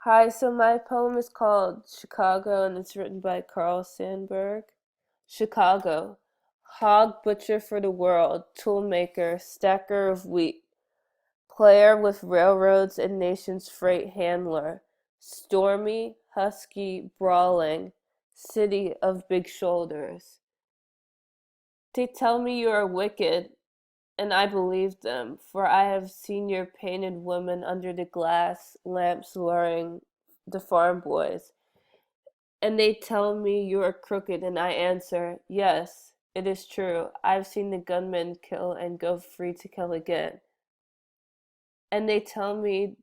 Hi, so my poem is called Chicago and it's written by Carl Sandburg. Chicago. Hog butcher for the world, toolmaker, stacker of wheat, player with railroads and nation's freight handler, stormy, husky, brawling, city of big shoulders. They tell me you are wicked, and I believe them, for I have seen your painted women under the glass lamps luring the farm boys. And they tell me you are crooked, and I answer, yes, it is true. I've seen the gunmen kill and go free to kill again. And they tell me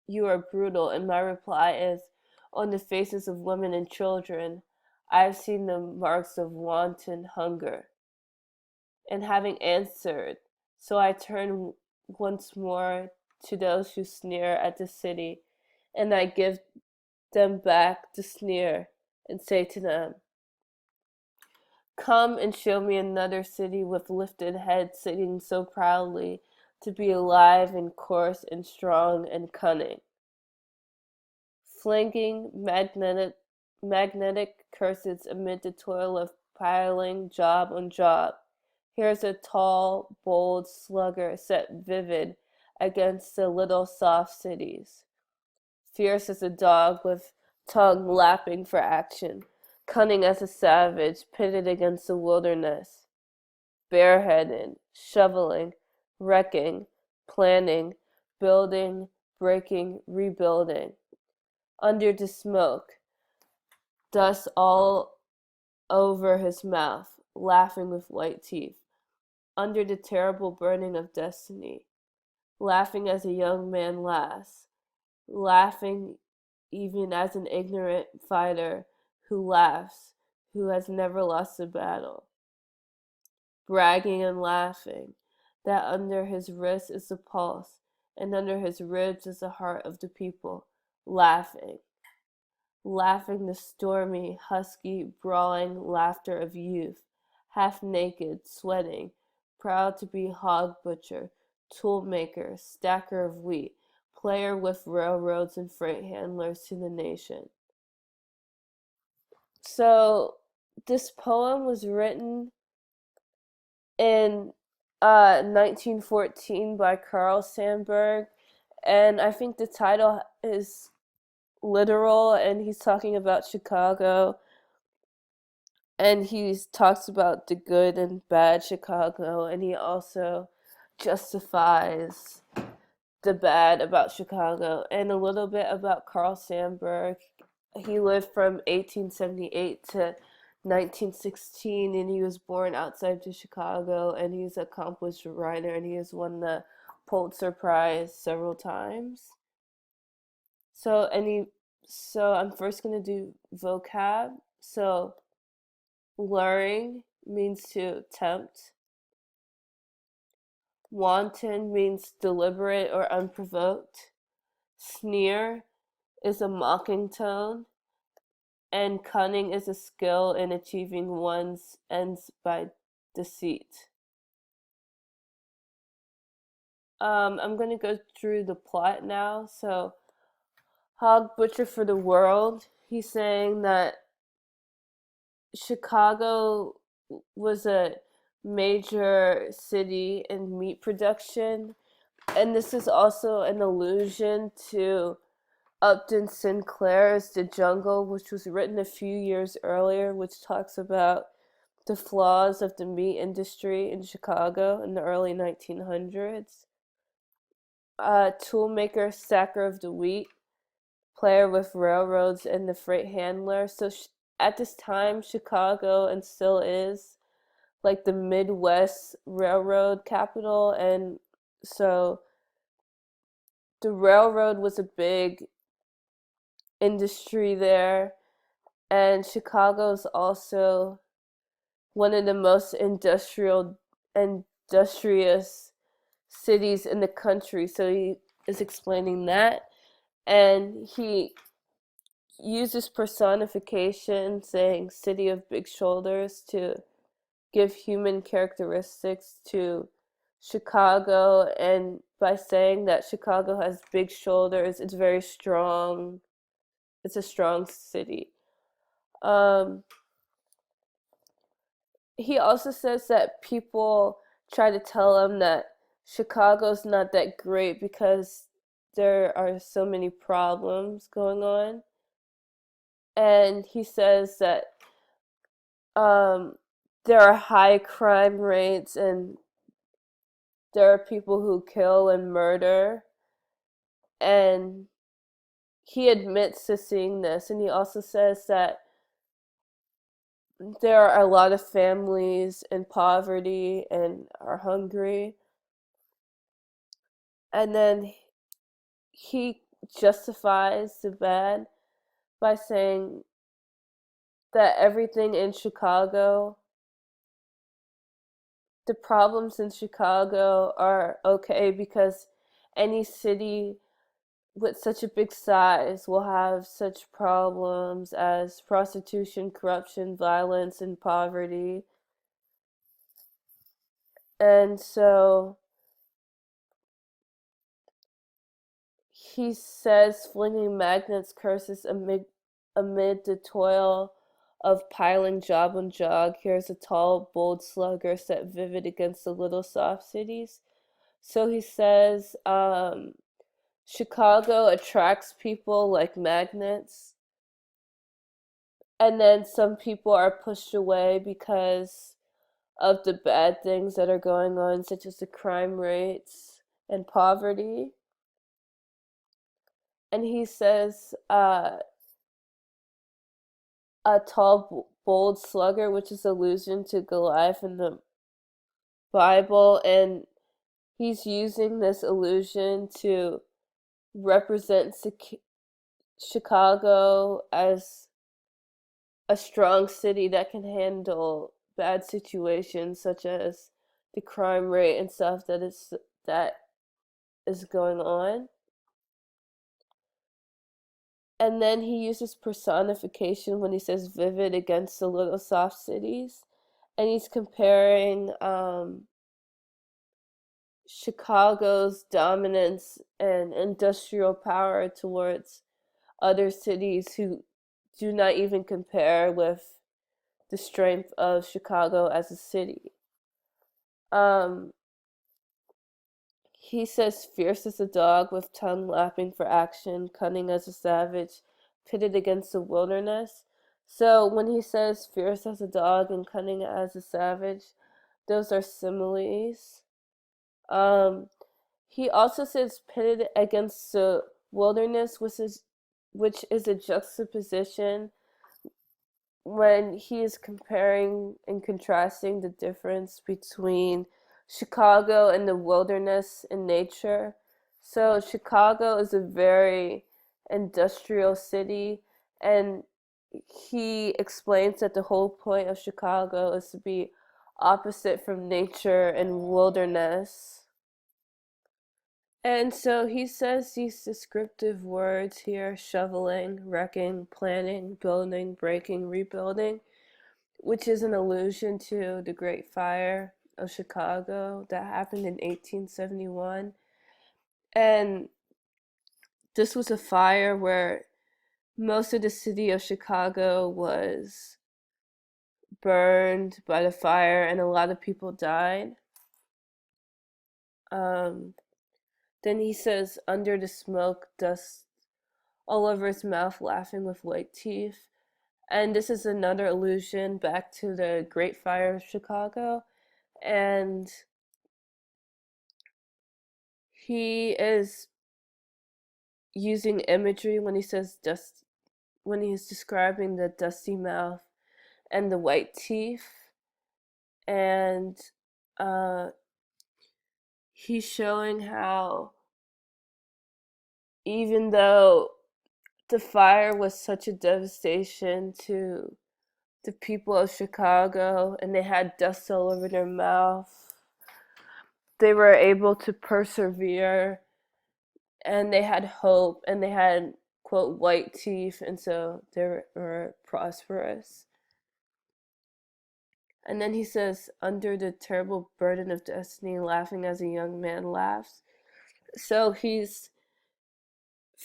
you are brutal, and my reply is, on the faces of women and children, I've seen the marks of wanton hunger. And having answered, so I turn once more to those who sneer at the city, and I give them back the sneer and say to them, come and show me another city with lifted head sitting so proudly to be alive and coarse and strong and cunning. Flanking magnetic curses amid the toil of piling job on job. Here's a tall, bold slugger set vivid against the little soft cities. Fierce as a dog with tongue lapping for action, cunning as a savage pitted against the wilderness, bareheaded, shoveling, wrecking, planning, building, breaking, rebuilding. Under the smoke, dust all over his mouth, laughing with white teeth. Under the terrible burning of destiny, laughing as a young man laughs, laughing even as an ignorant fighter who laughs, who has never lost a battle, bragging and laughing, that under his wrist is the pulse, and under his ribs is the heart of the people, laughing, laughing the stormy, husky, brawling laughter of youth, half naked, sweating, proud to be hog butcher, tool maker, stacker of wheat, player with railroads and freight handlers to the nation. So this poem was written in 1914 by Carl Sandburg, and I think the title is literal, and he's talking about Chicago, and he talks about the good and bad Chicago, and he also justifies the bad about Chicago, and a little bit about Carl Sandburg. He lived from 1878 to 1916, and he was born outside of Chicago, and he's an accomplished writer, and he has won the Pulitzer Prize several times. So, I'm first gonna do vocab. So, luring means to tempt. Wanton means deliberate or unprovoked. Sneer is a mocking tone, and cunning is a skill in achieving one's ends by deceit. I'm going to go through the plot now. So, Hog Butcher for the World, he's saying that Chicago was a major city in meat production, and this is also an allusion to Upton Sinclair's The Jungle, which was written a few years earlier, which talks about the flaws of the meat industry in Chicago in the early 1900s. Toolmaker, stacker of the wheat, player with railroads and the freight handler. So at this time, Chicago, and still is, like the Midwest railroad capital, and so the railroad was a big industry there, and Chicago is also one of the most industrious cities in the country. So he is explaining that, and he uses personification, saying "city of big shoulders" to give human characteristics to Chicago, and by saying that Chicago has big shoulders, it's very strong, it's a strong city. Um, he also says that people try to tell him that Chicago's not that great because there are so many problems going on. And he says that um, there are high crime rates and there are people who kill and murder. And he admits to seeing this. And he also says that there are a lot of families in poverty and are hungry. And then he justifies the bad by saying that everything in Chicago, the problems in Chicago are okay because any city with such a big size will have such problems as prostitution, corruption, violence, and poverty. And so he says flinging magnets curses amid the toil of piling job on job. Here's a tall, bold slugger set vivid against the little soft cities. So he says Chicago attracts people like magnets, and then some people are pushed away because of the bad things that are going on, such as the crime rates and poverty. And he says a tall, bold slugger, which is allusion to Goliath in the Bible, and he's using this illusion to represent Chicago as a strong city that can handle bad situations such as the crime rate and stuff that is going on. And then he uses personification when he says vivid against the little soft cities. And he's comparing Chicago's dominance and industrial power towards other cities who do not even compare with the strength of Chicago as a city. Um, he says fierce as a dog with tongue lapping for action, cunning as a savage, pitted against the wilderness. So when he says fierce as a dog and cunning as a savage, those are similes. Um, he also says pitted against the wilderness, which is a juxtaposition when he is comparing and contrasting the difference between Chicago and the wilderness in nature. So Chicago is a very industrial city, and he explains that the whole point of Chicago is to be opposite from nature and wilderness. And so he says these descriptive words here: shoveling, wrecking, planning, building, breaking, rebuilding, which is an allusion to the Great Fire of Chicago that happened in 1871. And this was a fire where most of the city of Chicago was burned by the fire and a lot of people died. Um, then he says, under the smoke, dust all over his mouth, laughing with white teeth. And this is another allusion back to the Great Fire of Chicago. And he is using imagery when he says dust, when he's describing the dusty mouth and the white teeth. And uh, he's showing how, even though the fire was such a devastation to the people of Chicago and they had dust all over their mouth, they were able to persevere and they had hope and they had, quote, white teeth, and so they were prosperous. And then he says, under the terrible burden of destiny, laughing as a young man laughs. So he's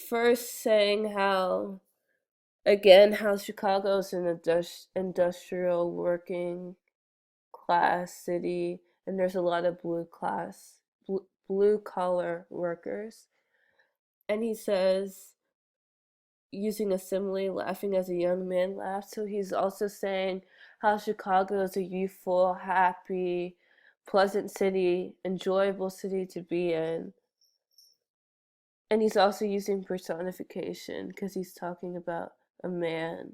first saying how Again, how Chicago's an industrial working class city, and there's a lot of blue collar workers. And he says, using a simile, laughing as a young man laughs. So he's also saying how Chicago is a youthful, happy, pleasant city, enjoyable city to be in. And he's also using personification because he's talking about a man.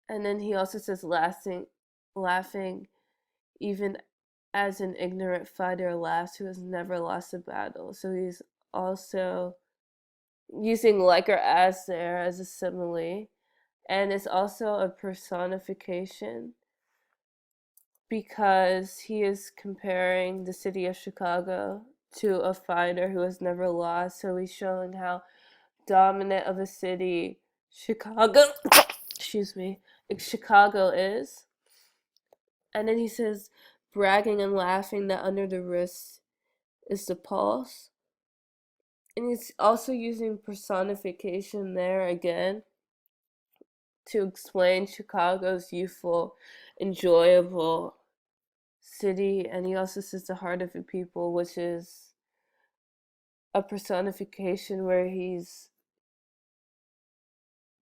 And then he also says laughing even as an ignorant fighter laughs who has never lost a battle. So he's also using like or as there as a simile. And it's also a personification because he is comparing the city of Chicago to a fighter who has never lost. So he's showing how dominant of a city Chicago, excuse me, Chicago is. And then he says, bragging and laughing that under the wrist is the pulse. And he's also using personification there again to explain Chicago's youthful, enjoyable city. And he also says the heart of the people, which is a personification where he's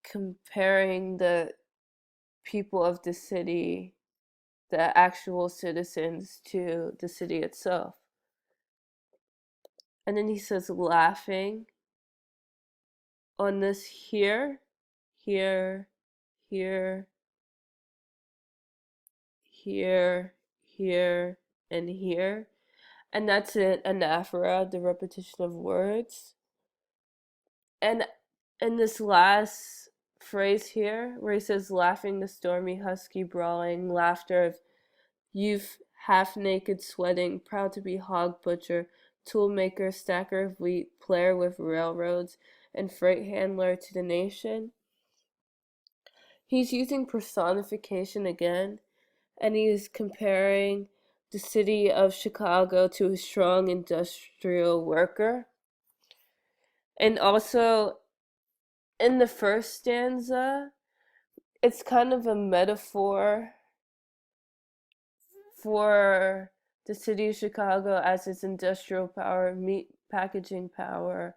comparing the people of the city, the actual citizens, to the city itself. And then he says laughing on this here, here, here, here, here, and here. And that's an anaphora, the repetition of words. And in this last phrase here, where he says laughing, the stormy, husky, brawling laughter of youth, half naked, sweating, proud to be hog butcher, tool maker, stacker of wheat, player with railroads, and freight handler to the nation. He's using personification again, and he's comparing the city of Chicago to a strong industrial worker. And also, in the first stanza, it's kind of a metaphor for the city of Chicago as its industrial power, meat packaging power,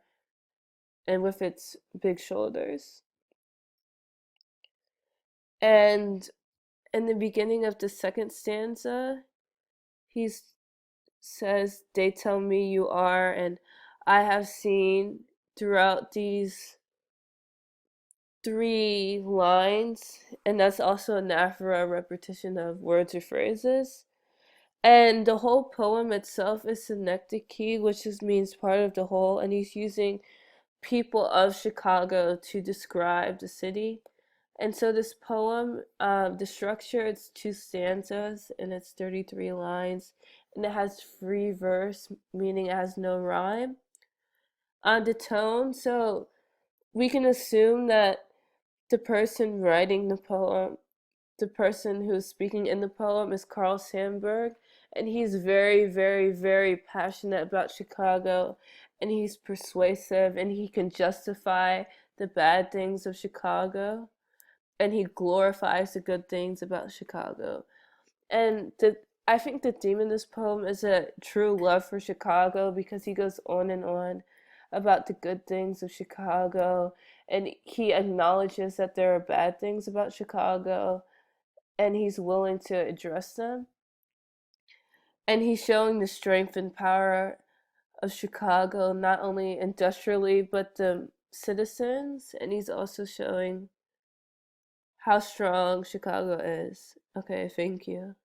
and with its big shoulders. And in the beginning of the second stanza, he says, they tell me you are, and I have seen throughout these three lines, and that's also an anaphora repetition of words or phrases. And the whole poem itself is synecdoche, which just means part of the whole, and he's using people of Chicago to describe the city. And so this poem, the structure, it's two stanzas and it's 33 lines, and it has free verse, meaning it has no rhyme. The tone, so we can assume that the person writing the poem, the person who's speaking in the poem, is Carl Sanburg, and he's very, very, very passionate about Chicago, and he's persuasive, and he can justify the bad things of Chicago, and he glorifies the good things about Chicago. And I think the theme in this poem is a true love for Chicago because he goes on and on about the good things of Chicago, and he acknowledges that there are bad things about Chicago, and he's willing to address them. And he's showing the strength and power of Chicago, not only industrially, but the citizens. And he's also showing how strong Chicago is. Okay, thank you.